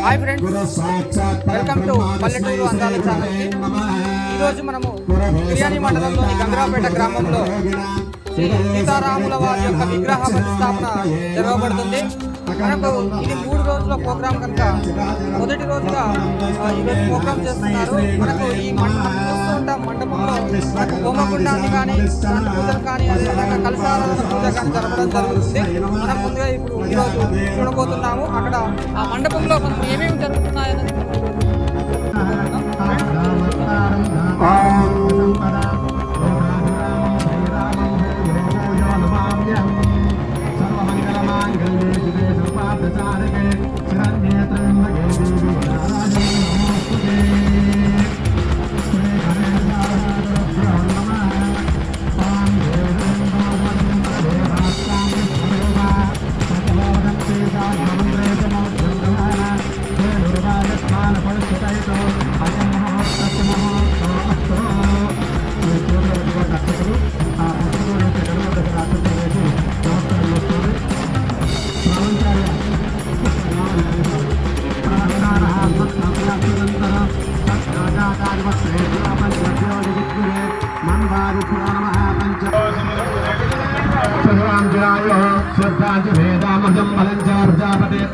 Hi friends, welcome to పల్లెటూరు అందాల ఛానల్కి. ఈరోజు మనము బిర్యానీ మండలంలోని గంగరాపేట గ్రామంలో శ్రీ సీతారాముల వారి యొక్క విగ్రహ ప్రతిష్టాపన జరగబడుతుంది. మనకు ఇది 3 రోజుల ప్రోగ్రాం కనుక మొదటి రోజుగా ఈరోజు ప్రోగ్రాం చేస్తున్నారు. మనకు ఈ మండపంలో మనకు హోమగుండాన్ని కానీ పూజలు కానీ అదేవిధంగా కలశారాధన పూజ కానీ జరగడం జరుగుతుంది. మనం ముందుగా ఇప్పుడు ఈరోజు చూడబోతున్నాము. అక్కడ ఆ మండపంలో మనకు ఏమేమి జరుగుతున్నాయని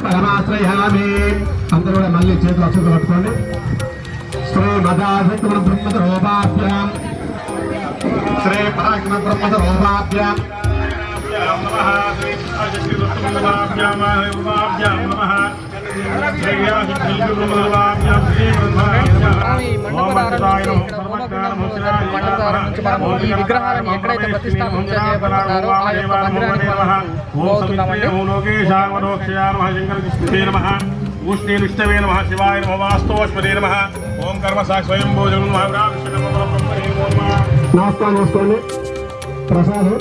పరమాశ్రయామి. అందరూ కూడా మళ్ళీ చేతులు అక్షత పట్టుకోండి. శ్రీ మదాశక్తిమణ బ్రహ్మదరోపాభ్యాం శ్రీ పరాక్రమ బ్రహ్మదరోపాభ్యాం ఈ విగ్రహాలను ఎక్కడైతే ప్రతిష్టాపన చేయబడుతున్నారో ఆ యొక్క మందిరానికి విష్ణవే నమః శివాయ నమః వాస్తవస్మదే నమః ఓం కర్మ సాక్షి స్వయం భోజనం నమస్కారం చేసుకోండి. ప్రసాదం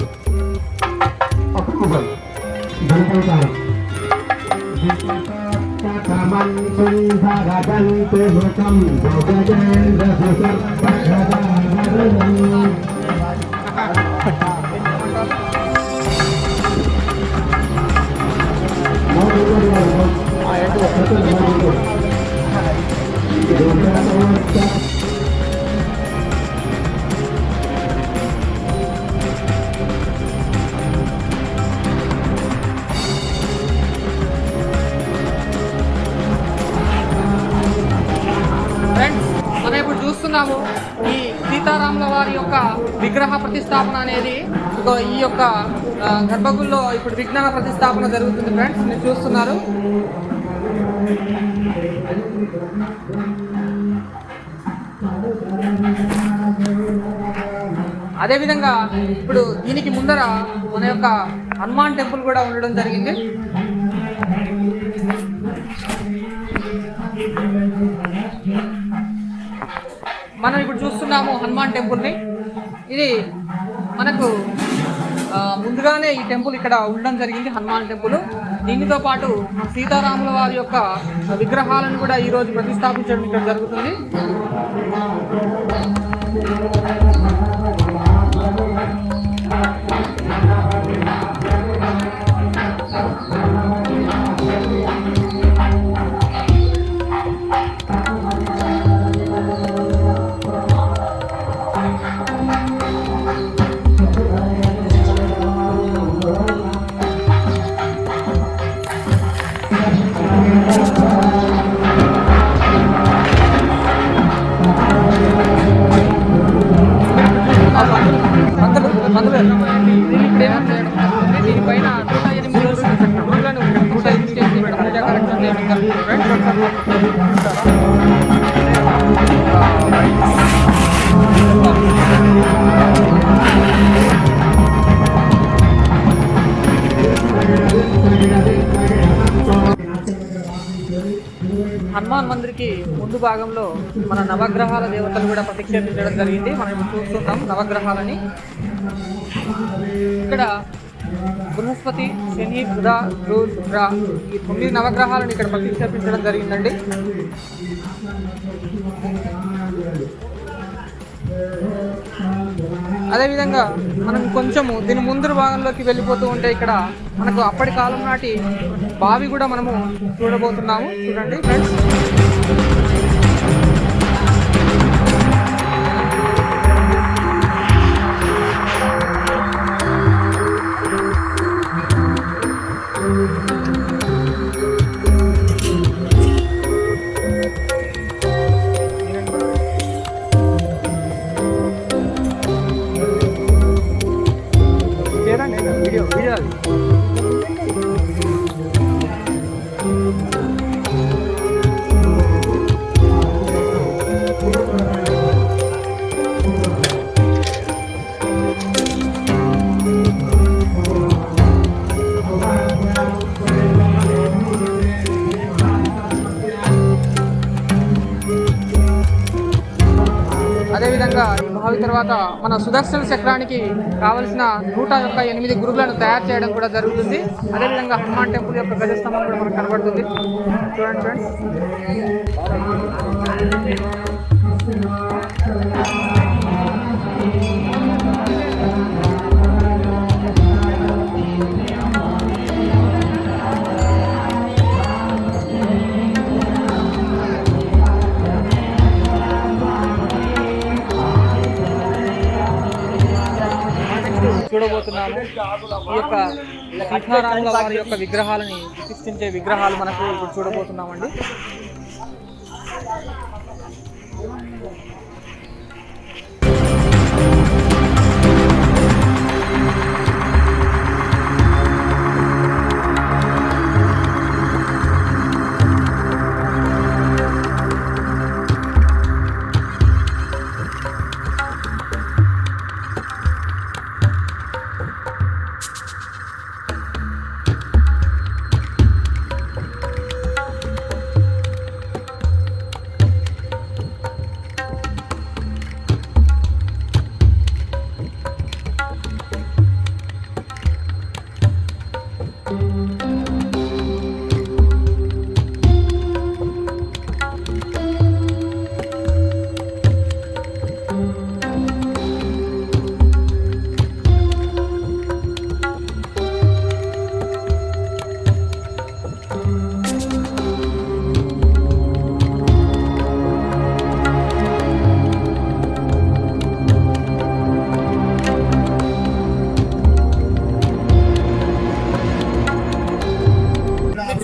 చూస్తున్నాము. ఈ సీతారాముల వారి యొక్క విగ్రహ ప్రతిష్టాపన అనేది ఈ యొక్క గర్భగుడిలో ఇప్పుడు విగ్రహ ప్రతిష్టాపన జరుగుతుంది. ఫ్రెండ్స్ మీరు చూస్తున్నారు. అదేవిధంగా ఇప్పుడు దీనికి ముందర మన యొక్క హనుమాన్ టెంపుల్ కూడా ఉండడం జరిగింది. మనం ఇప్పుడు చూస్తున్నాము హనుమాన్ టెంపుల్ని. ఇది మనకు ముందుగానే ఈ టెంపుల్ ఇక్కడ ఉండడం జరిగింది, హనుమాన్ టెంపుల్. దీనితో పాటు సీతారాముల వారి యొక్క విగ్రహాలను కూడా ఈరోజు ప్రతిష్టాపించడం ఇక్కడ జరుగుతుంది. దీనిపైన 108 రోజులను 108 స్టేజ్ ఇక్కడ పూజా కార్యక్రమం చేయడం హనుమాన్ మందిర్కి ముందు భాగంలో మన నవగ్రహాల దేవతలు కూడా ప్రతిక్షేపించడం జరిగింది. మనం ఇప్పుడు చూస్తున్నాం నవగ్రహాలని. ఇక్కడ బృహస్పతి, శని, బుధ, గురు, శుక్ర ఈ 9 నవగ్రహాలను ఇక్కడ ప్రతిష్టాపించడం జరిగిందండి. అదేవిధంగా మనం కొంచెము దీని ముందు భాగంలోకి వెళ్ళిపోతూ ఉంటే ఇక్కడ మనకు అప్పటి కాలం నాటి బావి కూడా మనము చూడబోతున్నాము. చూడండి ఫ్రెండ్స్. అదేవిధంగా ఈ బావి తర్వాత మన సుదర్శన చక్రానికి కావలసిన 108 గురువులను తయారు చేయడం కూడా జరుగుతుంది. అదేవిధంగా హనుమాన్ టెంపుల్ యొక్క గజస్తంభం కూడా మనకు కనబడుతుంది. చూడండి ఫ్రెండ్స్. చూడబోతున్నాము ఈ యొక్క సీతారాముల వారి యొక్క విగ్రహాలని ప్రతిష్ఠించే విగ్రహాలు మనకు ఇప్పుడు చూడబోతున్నామండి.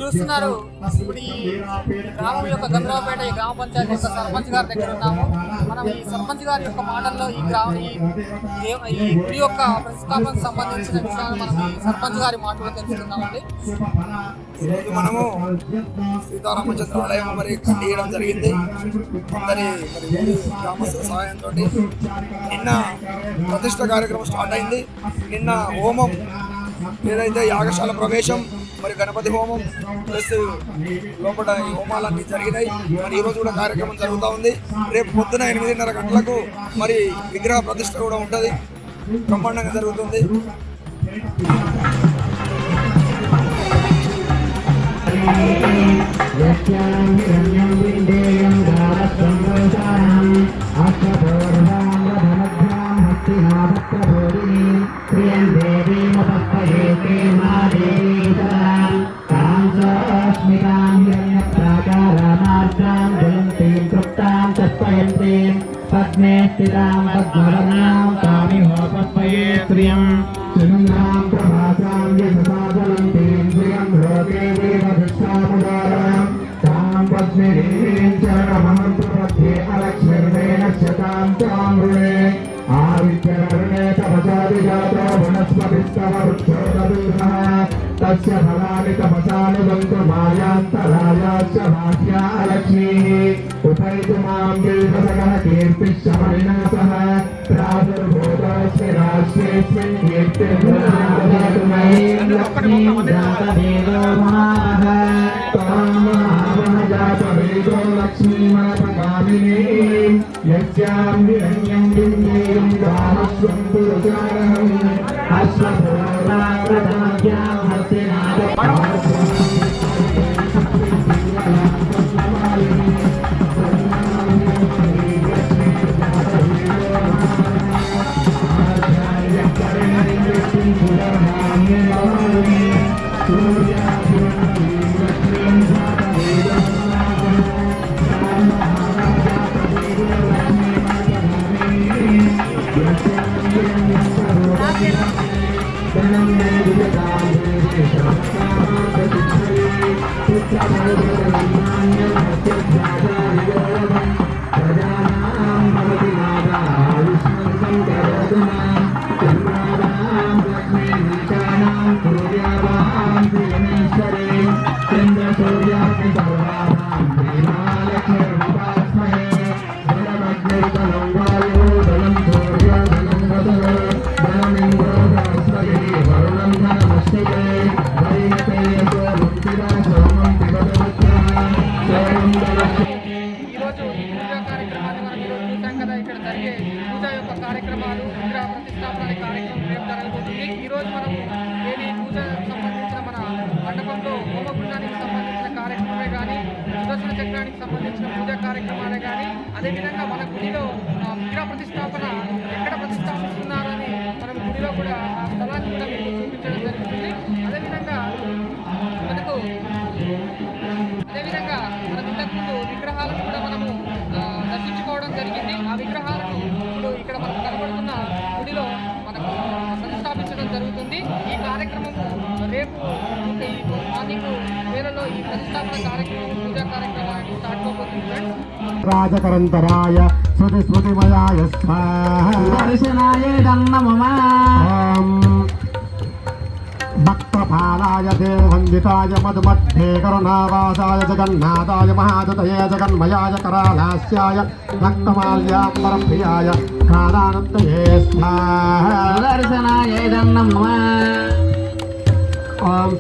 చూస్తున్నారు ఇప్పుడు ఈ గ్రామం యొక్క గంగరావుపేట ఈ గ్రామ పంచాయతీ యొక్క సర్పంచ్ గారి దగ్గర ఉన్నాము. మనం ఈ సర్పంచ్ గారి యొక్క మాటల్లో ఈ గుడి యొక్క ప్రతిష్టాపనకు సంబంధించిన విషయాలు మనం ఈ సర్పంచ్ గారి మాటలో తెలుసుకున్నామండి. ఈరోజు మనము సీతారామచంద్ర ఆలయం మరి కట్టేయడం జరిగింది. అందరి మరి గ్రామస్తుల సహాయంతో నిన్న ప్రతిష్ట కార్యక్రమం స్టార్ట్ అయింది. నిన్న హోమం ఏదైతే యాగశాల ప్రవేశం మరి గణపతి హోమం ప్లస్ లోపల ఈ హోమాలన్నీ జరిగినాయి. మరి ఈరోజు కూడా కార్యక్రమం జరుగుతూ ఉంది. రేపు పొద్దున 8:30 గంటలకు మరి విగ్రహ ప్రతిష్ట కూడా ఉంటుంది. బ్రహ్మాండంగా జరుగుతుంది. पद्मे स्थितां पद्मवर्णां तामिहोपस्मये श्रियं सुगन्धां प्रभासां यशसादलन्तीं श्रियं लोके देवभिक्षामुदारां तां पद्मिनीं चरणमहं प्रपद्ये अलक्ष्मीर्वेण शतां तां ऋणे आदित्यवर्णे तपसादिजातो वनस्पतिस्तव वृक्षोदविग्रहः तस्य फलानि तपसानुदन्तु मायान्तरायाश्च भाष्या लक्ष्मीः उपैतु मां देवसगः कीर्तिश्चमनिना सह प्रादुर्भूतस्य राष्ट्रेऽस्मिन् कीर्तिर्भूतु मयि लक्ष्मीं जातवेदो महाः त्वां महावः जातवेदो लक्ष्मीमपगामिनीं यस्यां हिरण्यं बिन्देयं गामस्वं पुरुषारहम् अश्वभूताकृताभ्यां ఈరోజు పూజా కార్యక్రమాన్ని మనం ఈరోజు చూసాం కదా. ఇక్కడ జరిగే పూజ యొక్క కార్యక్రమాలు, విగ్రహ ప్రతిష్టాపన అనే కార్యక్రమం రేపు జరగబోతుంది. ఈరోజు మనం ఏది పూజ సంబంధించిన మన మండపంలో హోమగుండానికి సంబంధించిన కార్యక్రమమే కానీ, సుదర్శన చక్రానికి సంబంధించిన పూజా కార్యక్రమాలే కానీ, అదేవిధంగా మన గుడిలో విగ్రహ ప్రతిష్టాపన ఎక్కడ ప్రతిష్టాపిస్తున్నారని మనం గుడిలో కూడా ఆ స్థలాన్ని కూడా మీకు చూపించడం జరుగుతుంది. అదేవిధంగా మనం ఇంతకుముందు విగ్రహాలను కూడా మనము దర్శించుకోవడం జరిగింది. ఆ విగ్రహాలను ఇప్పుడు ఇక్కడ మనకు కనబడుతున్న గుడిలో మనకు ప్రతిష్టాపించడం జరుగుతుంది. ఈ కార్యక్రమము రేపు మార్నింగ్ వేళలో ఈ ప్రతిష్టాపన కార్యక్రమం, పూజా కార్యక్రమాన్ని స్టార్ట్ అవబోతుంది ఫ్రెండ్స్. రాజకరంతరాయ స్మృతి స్మృతిమయాయ దర్శనాయ భక్తపాలాయ దేవవందితాయ మధుమధ్యే కరుణావాసాయ జగన్నాథాయ మహాదుతయే జగన్మయాయ కరాలాస్యాయ రక్తమాల్యాంబరం ప్రియాయ కాలానందయే దర్శనాయ ఓం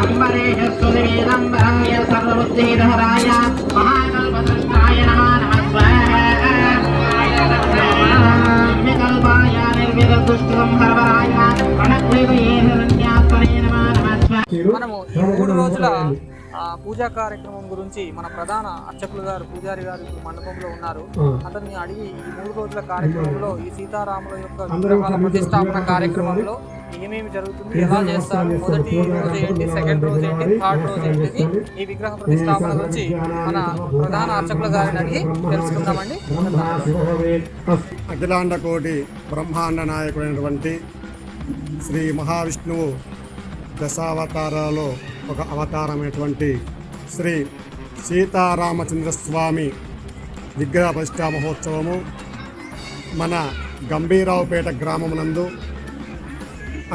అంబరీష సుధీరంబరాయ సర్వబుద్ధిధరాయ మహాకల్పద్రష్టాయ నమః మనము ఈ 3 రోజుల పూజా కార్యక్రమం గురించి మన ప్రధాన అర్చకులు గారు, పూజారి గారు ఇప్పుడు మండపంలో ఉన్నారు. అతన్ని అడిగి ఈ 3 రోజుల కార్యక్రమంలో ఈ సీతారాముల యొక్క విగ్రహాల ప్రతిష్టాపన కార్యక్రమంలో ఏమేమి జరుగుతుంది, ఎలా చేస్తారు, మొదటి రోజు ఏంటి, సెకండ్ రోజు ఏంటి, థర్డ్ రోజు ఏంటిది, ఈ విగ్రహ ప్రతిష్టాపన గురించి మన ప్రధాన అర్చకుల గారిని అడిగి తెలుసుకుందామండి. అఖిలాండ కోటి బ్రహ్మాండ నాయకుడైనటువంటి శ్రీ మహావిష్ణువు దశావతారాలలో ఒక అవతారమైనటువంటి శ్రీ సీతారామచంద్రస్వామి విగ్రహ ప్రతిష్టా మహోత్సవము మన గంభీరావుపేట గ్రామమునందు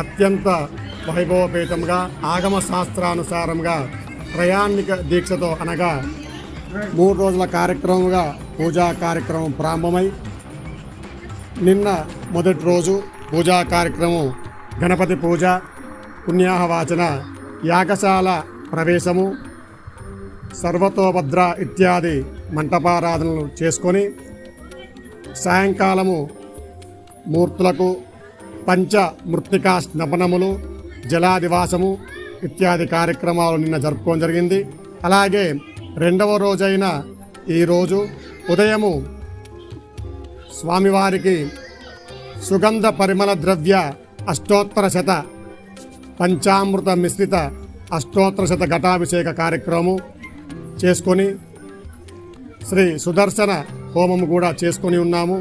అత్యంత వైభవపేతంగా ఆగమ శాస్త్రానుసారంగా ప్రయాణిక దీక్షతో అనగా 3 రోజుల కార్యక్రమంగా పూజా కార్యక్రమం ప్రారంభమై నిన్న మొదటి రోజు పూజా కార్యక్రమం గణపతి పూజ, పుణ్యాహవాచన, యాగశాల ప్రవేశము, సర్వతోభద్ర ఇత్యాది మంటపారాధనలు చేసుకొని సాయంకాలము మూర్తులకు పంచ మృత్తికా స్నపనములు, జలాదివాసము ఇత్యాది కార్యక్రమాలు నిన్న జరుపుకోవడం జరిగింది. అలాగే రెండవ రోజైన ఈరోజు ఉదయము స్వామివారికి సుగంధ పరిమళ ద్రవ్య అష్టోత్తర శత పంచామృత మిశ్రిత అష్టోత్తర శత ఘటాభిషేక కార్యక్రమం చేసుకొని శ్రీ సుదర్శన హోమము కూడా చేసుకొని ఉన్నాము.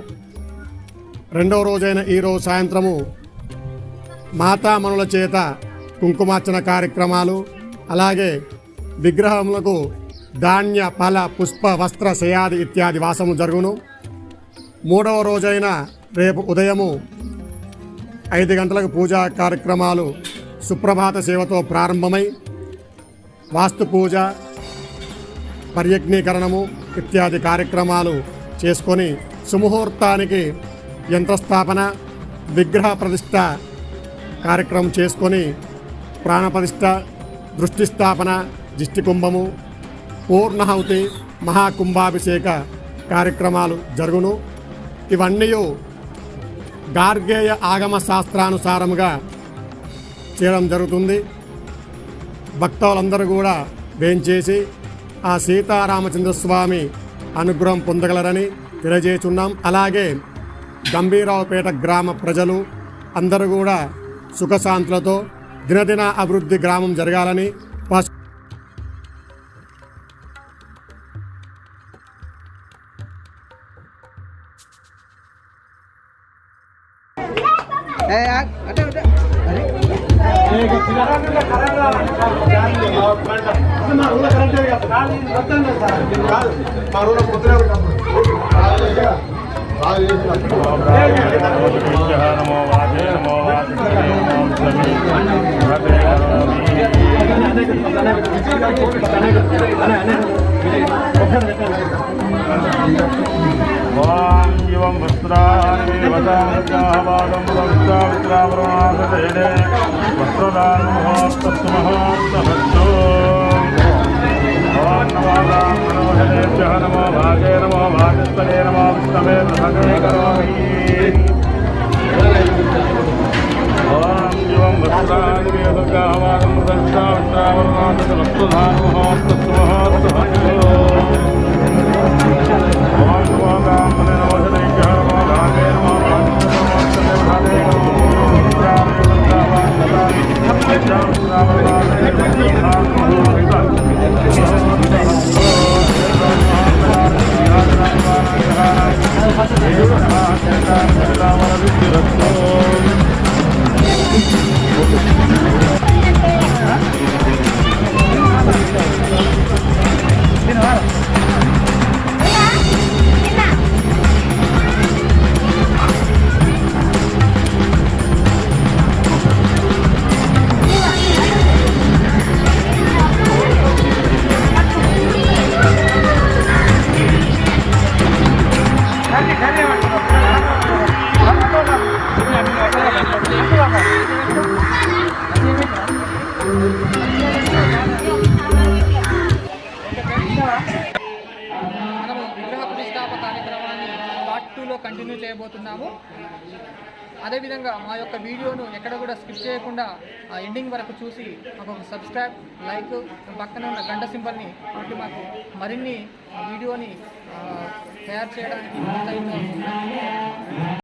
రెండవ రోజైన ఈరోజు సాయంత్రము మాతామణుల చేత కుంకుమార్చన కార్యక్రమాలు, అలాగే విగ్రహములకు ధాన్య ఫల పుష్ప వస్త్ర శయాది ఇత్యాది వాసము జరుగును. మూడవ రోజైన రేపు ఉదయము 5 గంటలకు పూజా కార్యక్రమాలు సుప్రభాత సేవతో ప్రారంభమై వాస్తు పూజ, పర్యజ్ఞీకరణము ఇత్యాది కార్యక్రమాలు చేసుకొని సుముహూర్తానికి యంత్రస్థాపన, విగ్రహ ప్రతిష్ట కార్యక్రమం చేసుకొని ప్రాణప్రతిష్ఠ, దృష్టి స్థాపన, దిష్టి కుంభము, పూర్ణాహుతి, మహాకుంభాభిషేక కార్యక్రమాలు జరుగును. ఇవన్నీ గార్గేయ ఆగమ శాస్త్రానుసారముగా చేయడం జరుగుతుంది. భక్తులందరూ కూడా వేంచేసి ఆ సీతారామచంద్రస్వామి అనుగ్రహం పొందగలరని తెలియజేస్తున్నాం. అలాగే గంభీరావుపేట గ్రామ ప్రజలు అందరూ కూడా సుఖశాంతులతో దినదిన అభివృద్ధి గ్రామం జరగాలని ం వస్త్రాన్ని వదామృతావాదం వస్త్రావిత్రావరుణాసదేనే వస్త్రదాన మహోత్తస్సు మహోత్తమస్సు నమోభ్యో నమో భాగే నమో భాగస్థలే నమో విష్ణవే భగే కరోమి ఓం యం వస్త్రాన్ని వదామృతావాదం వస్త్రావిత్రావరుణాసదేనే వస్త్రదాన మహోత్తస్సు మహోత్తమస్సు మనము విగ్రహ ప్రతిష్టాపన కార్యక్రమాన్ని పార్ట్ 2లో కంటిన్యూ చేయబోతున్నాము. అదేవిధంగా మా యొక్క వీడియోను ఎక్కడ కూడా స్కిప్ చేయకుండా ఎండింగ్ వరకు చూసి మాకు సబ్స్క్రైబ్, లైక్, పక్కన ఉన్న గంట సింబల్ని కొట్టి మాకు మరిన్ని వీడియోని తయారు చేయడానికి